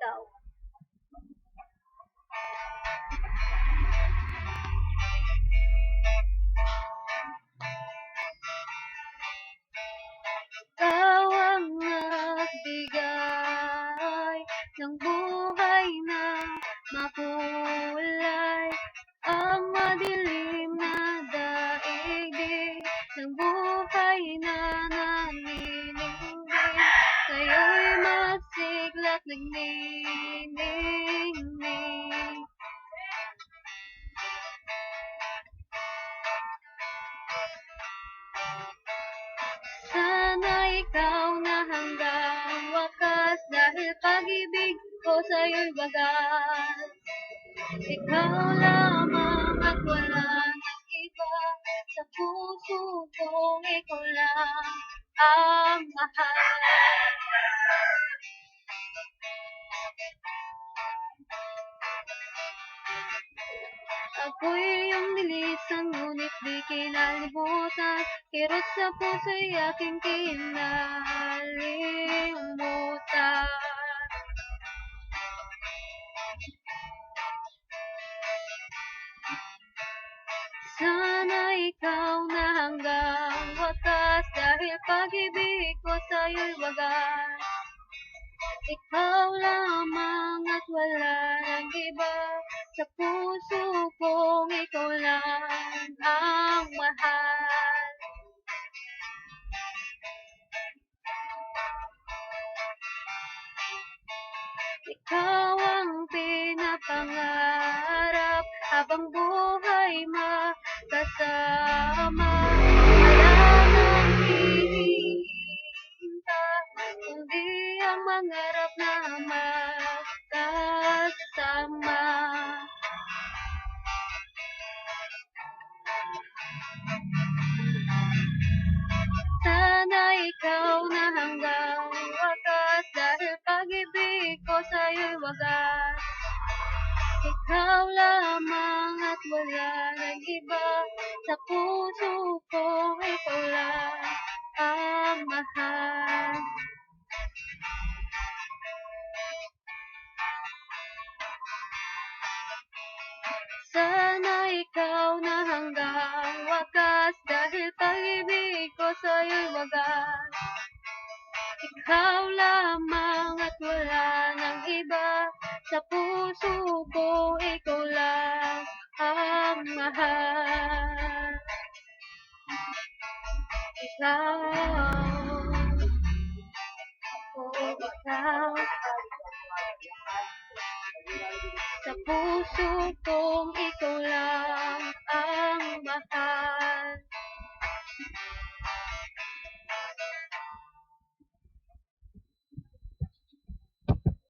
ikaw. Ikaw ang nagbigay ng buhay na makulay, ang madilim na daigdig ng buhay na naninindig. Kayo'y masigla't nagniningning. Sana ikaw na hanggang wakas, dahil pag-ibig ko sa'yo'y wagas. Ikaw lamang at wala nang iba, sa puso kong ikaw lang ang mahal. Ako'y iyong nilisan, ngunit di kinalimutan. Kirot sa puso'y aking kinalimutan. Sana ikaw na hanggang wakas, dahil pag-ibig ko sa'yo'y wagas. Ikaw lamang at wala nang iba, sa puso kong ikaw lang ang mahal. Ikaw ang pinapangarap, habang buhay makasama. Wala nang hihintay, kundi ang mangarap na magkasama. Sana ikaw na hanggang wakas, dahil pag-ibig ko sa'yo'y wagas. Ikaw lamang at wala nang iba, sa puso ko ikaw lang ang mahal. Sana ikaw na hanggang wakas, dahil pag-ibig ko sa'yo'y wagas. Ikaw lamang at wala nang iba, sa puso ko ikaw lang ang mahal. Ikaw, ikaw, sa puso kong ikaw lang ang mahal.